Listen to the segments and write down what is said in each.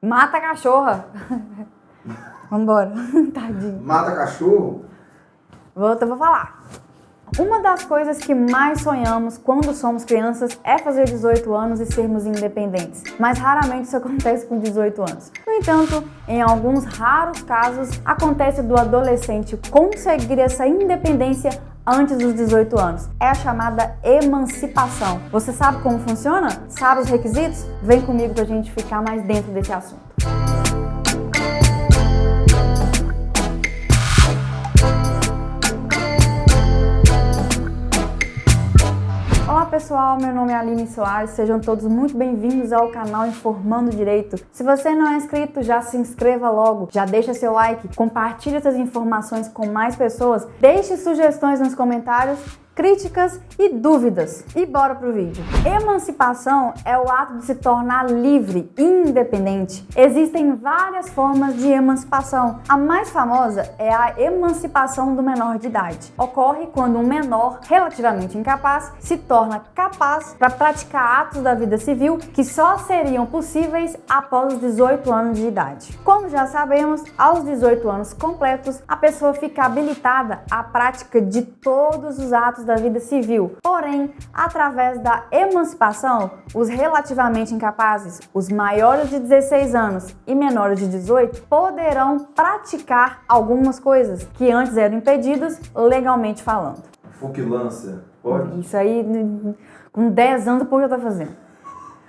Mata a cachorra. Vambora. Tadinho. Mata cachorro? Vou falar. Uma das coisas que mais sonhamos quando somos crianças é fazer 18 anos e sermos independentes, mas raramente isso acontece com 18 anos. No entanto, em alguns raros casos, acontece do adolescente conseguir essa independência antes dos 18 anos. É a chamada emancipação. Você sabe como funciona? Sabe os requisitos? Vem comigo pra gente ficar mais dentro desse assunto. Olá pessoal, meu nome é Aline Soares, sejam todos muito bem-vindos ao canal Informando Direito. Se você não é inscrito, já se inscreva logo, já deixa seu like, compartilhe essas informações com mais pessoas, deixe sugestões nos comentários, críticas e dúvidas. E bora pro vídeo. Emancipação é o ato de se tornar livre e independente. Existem várias formas de emancipação. A mais famosa é a emancipação do menor de idade. Ocorre quando um menor relativamente incapaz se torna capaz para praticar atos da vida civil que só seriam possíveis após os 18 anos de idade. Como já sabemos, aos 18 anos completos, a pessoa fica habilitada à prática de todos os atos da vida civil. Porém, através da emancipação, os relativamente incapazes, os maiores de 16 anos e menores de 18, poderão praticar algumas coisas que antes eram impedidas legalmente falando. Fuquilância, pode? Isso aí, com 10 anos o povo já tá fazendo.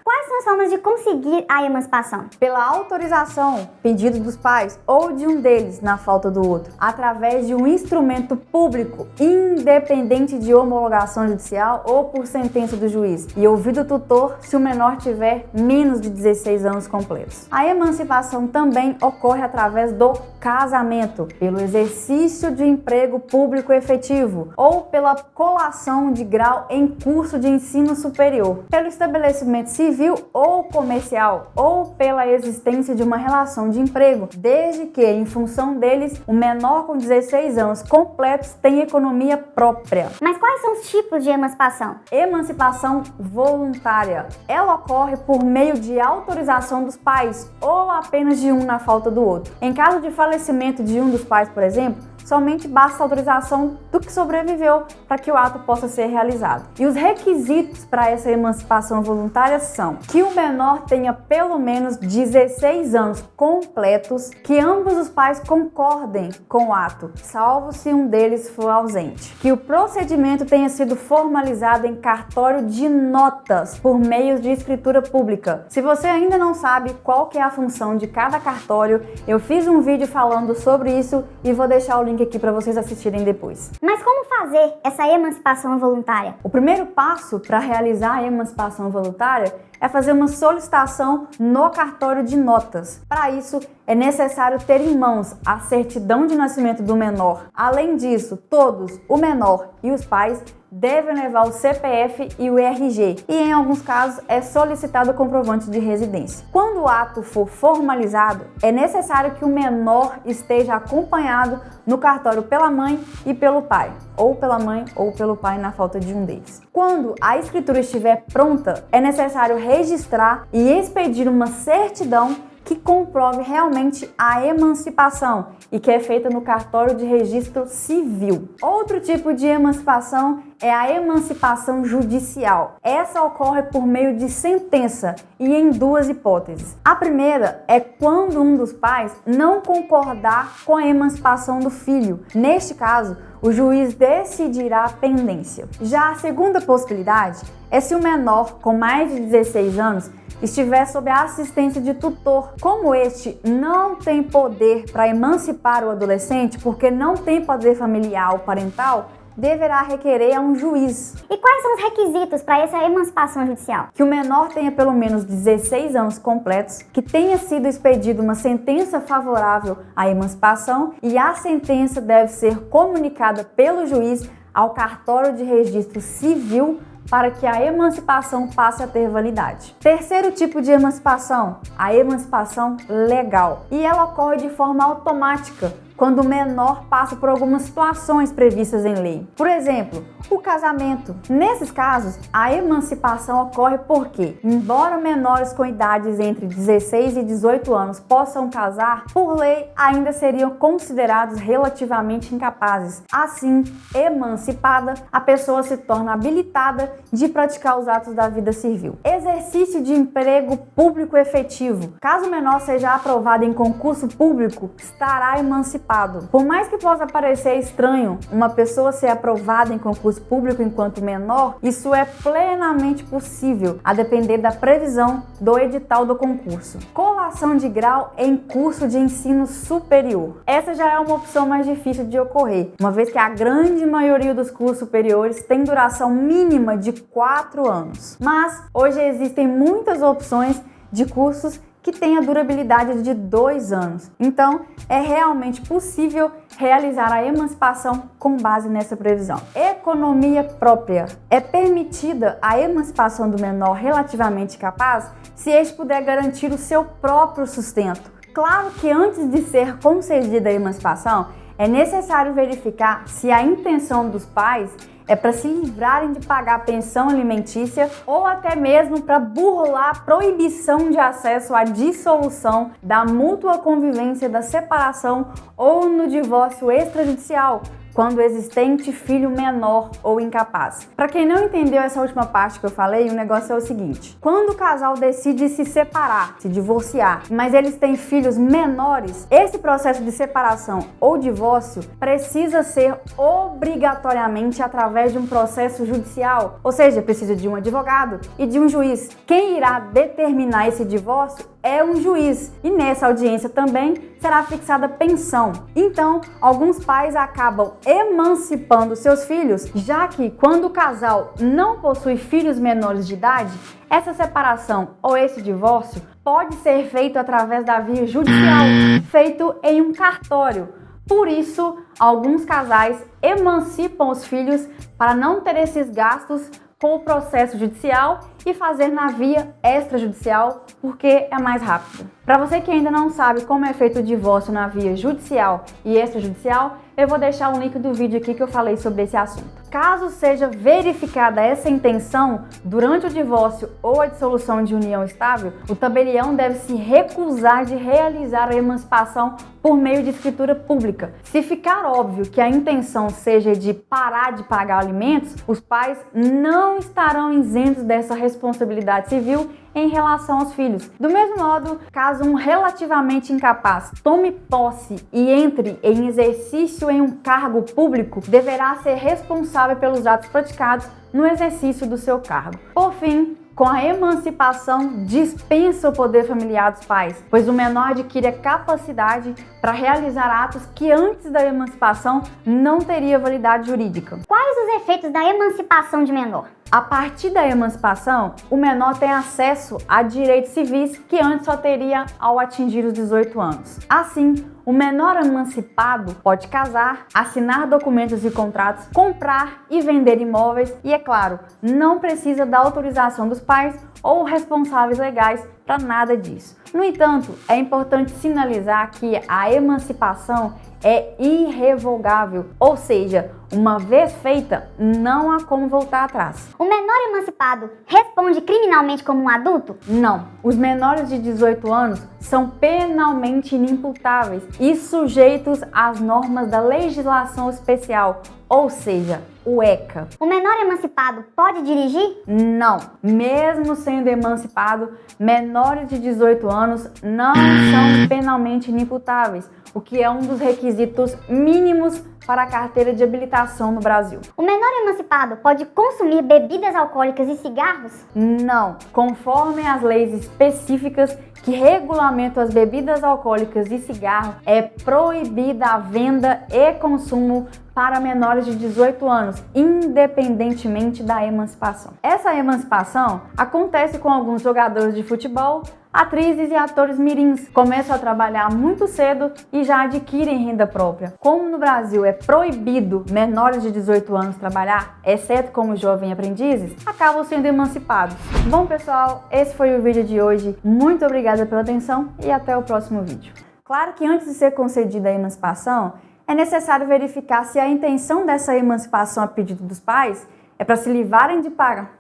Quais são as formas de conseguir a emancipação? Pela autorização, pedido dos pais ou de um deles na falta do outro, através de um instrumento público, independente de homologação judicial ou por sentença do juiz, e ouvido o tutor se o menor tiver menos de 16 anos completos. A emancipação também ocorre através do casamento, pelo exercício de emprego público efetivo ou pela colação de grau em curso de ensino superior, pelo estabelecimento civil ou comercial ou pela existência de uma relação de emprego, desde que, em função deles, o menor com 16 anos completos tenha economia própria. Mas quais são os tipos de emancipação? Emancipação voluntária. Ela ocorre por meio de autorização dos pais ou apenas de um na falta do outro. Em caso de falecimento de um dos pais, por exemplo, somente basta a autorização do que sobreviveu para que o ato possa ser realizado. E os requisitos para essa emancipação voluntária são que o menor tenha pelo menos 16 anos completos, que ambos os pais concordem com o ato, salvo se um deles for ausente, que o procedimento tenha sido formalizado em cartório de notas por meio de escritura pública. Se você ainda não sabe qual que é a função de cada cartório, eu fiz um vídeo falando sobre isso e vou deixar o link aqui para vocês assistirem depois. Mas como fazer essa emancipação voluntária? O primeiro passo para realizar a emancipação voluntária é fazer uma solicitação no cartório de notas. Para isso, é necessário ter em mãos a certidão de nascimento do menor. Além disso, todos, o menor e os pais, devem levar o CPF e o RG, e em alguns casos é solicitado o comprovante de residência. Quando o ato for formalizado, é necessário que o menor esteja acompanhado no cartório pela mãe e pelo pai, ou pela mãe ou pelo pai na falta de um deles. Quando a escritura estiver pronta, é necessário registrar e expedir uma certidão que comprove realmente a emancipação e que é feita no cartório de registro civil. Outro tipo de emancipação é a emancipação judicial. Essa ocorre por meio de sentença e em duas hipóteses. A primeira é quando um dos pais não concordar com a emancipação do filho. Neste caso, o juiz decidirá a pendência. Já a segunda possibilidade é se o menor com mais de 16 anos estiver sob a assistência de tutor. Como este não tem poder para emancipar o adolescente, porque não tem poder familiar ou parental, deverá requerer a um juiz. E quais são os requisitos para essa emancipação judicial? Que o menor tenha pelo menos 16 anos completos, que tenha sido expedida uma sentença favorável à emancipação e a sentença deve ser comunicada pelo juiz ao cartório de registro civil para que a emancipação passe a ter validade. Terceiro tipo de emancipação, a emancipação legal. E ela ocorre de forma automática, quando o menor passa por algumas situações previstas em lei. Por exemplo, o casamento. Nesses casos, a emancipação ocorre porque, embora menores com idades entre 16 e 18 anos possam casar, por lei ainda seriam considerados relativamente incapazes. Assim, emancipada, a pessoa se torna habilitada de praticar os atos da vida civil. Exercício de emprego público efetivo. Caso o menor seja aprovado em concurso público, estará emancipado. Por mais que possa parecer estranho uma pessoa ser aprovada em concurso público enquanto menor, isso é plenamente possível, a depender da previsão do edital do concurso. Colação de grau em curso de ensino superior. Essa já é uma opção mais difícil de ocorrer, uma vez que a grande maioria dos cursos superiores tem duração mínima de 4 anos. Mas hoje existem muitas opções de cursos que têm a durabilidade de 2 anos. Então, é realmente possível realizar a emancipação com base nessa previsão. Economia própria. É permitida a emancipação do menor relativamente capaz se este puder garantir o seu próprio sustento. Claro que antes de ser concedida a emancipação, é necessário verificar se a intenção dos pais é para se livrarem de pagar pensão alimentícia ou até mesmo para burlar a proibição de acesso à dissolução da mútua convivência da separação ou no divórcio extrajudicial, quando existente filho menor ou incapaz. Para quem não entendeu essa última parte que eu falei, o negócio é o seguinte: quando o casal decide se separar, se divorciar, mas eles têm filhos menores, esse processo de separação ou divórcio precisa ser obrigatoriamente através de um processo judicial, ou seja, precisa de um advogado e de um juiz. Quem irá determinar esse divórcio é um juiz, e nessa audiência também será fixada pensão. Então, alguns pais acabam emancipando seus filhos, já que quando o casal não possui filhos menores de idade, essa separação ou esse divórcio pode ser feito através da via judicial, feito em um cartório. Por isso, alguns casais emancipam os filhos para não ter esses gastos com o processo judicial e fazer na via extrajudicial, porque é mais rápido. Para você que ainda não sabe como é feito o divórcio na via judicial e extrajudicial, eu vou deixar um link do vídeo aqui que eu falei sobre esse assunto. Caso seja verificada essa intenção durante o divórcio ou a dissolução de união estável, o tabelião deve se recusar de realizar a emancipação por meio de escritura pública. Se ficar óbvio que a intenção seja de parar de pagar alimentos, os pais não estarão isentos dessa responsabilidade civil em relação aos filhos. Do mesmo modo, caso um relativamente incapaz tome posse e entre em exercício em um cargo público, deverá ser responsável pelos atos praticados no exercício do seu cargo. Por fim, com a emancipação, dispensa o poder familiar dos pais, pois o menor adquire a capacidade para realizar atos que antes da emancipação não teria validade jurídica. Quais os efeitos da emancipação de menor? A partir da emancipação, o menor tem acesso a direitos civis que antes só teria ao atingir os 18 anos. Assim, o menor emancipado pode casar, assinar documentos e contratos, comprar e vender imóveis e, é claro, não precisa da autorização dos pais ou responsáveis legais para nada disso. No entanto, é importante sinalizar que a emancipação é irrevogável, ou seja, uma vez feita, não há como voltar atrás. O menor emancipado responde criminalmente como um adulto? Não. Os menores de 18 anos são penalmente inimputáveis e sujeitos às normas da legislação especial, ou seja, o ECA. O menor emancipado pode dirigir? Não. Mesmo sendo emancipado, menores de 18 anos não são penalmente inimputáveis, o que é um dos requisitos mínimos para a carteira de habilitação no Brasil. O menor emancipado pode consumir bebidas alcoólicas e cigarros? Não. Conforme as leis específicas que regulamentam as bebidas alcoólicas e cigarro, é proibida a venda e consumo para menores de 18 anos, independentemente da emancipação. Essa emancipação acontece com alguns jogadores de futebol, atrizes e atores mirins. Começam a trabalhar muito cedo e já adquirem renda própria. Como no Brasil é proibido menores de 18 anos trabalhar, exceto como jovens aprendizes, acabam sendo emancipados. Bom, pessoal, esse foi o vídeo de hoje. Muito obrigada pela atenção e até o próximo vídeo. Claro que antes de ser concedida a emancipação, é necessário verificar se a intenção dessa emancipação a pedido dos pais é para se livrarem de pagar.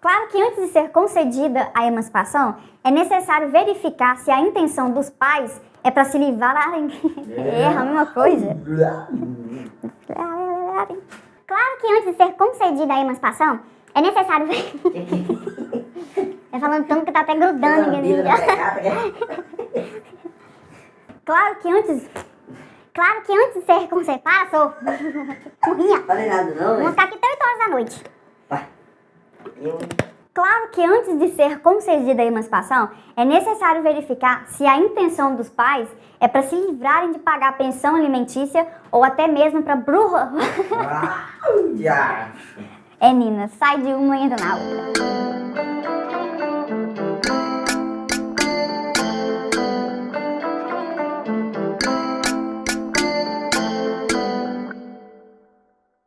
Claro que antes de ser concedida a emancipação, é necessário verificar se a intenção dos pais é para se livrarem... Erra a mesma coisa. Claro que antes de ser concedida a emancipação, é necessário... É falando tanto que tá até grudando aqui. Claro que antes de ser concedida... Para, sou... Morrinha. Falei nada não, Vamos né? ficar aqui até 8 horas da noite. Vai. Claro que antes de ser concedida a emancipação, é necessário verificar se a intenção dos pais é para se livrarem de pagar a pensão alimentícia ou até mesmo para Já. É, Nina, sai de uma e entra na outra.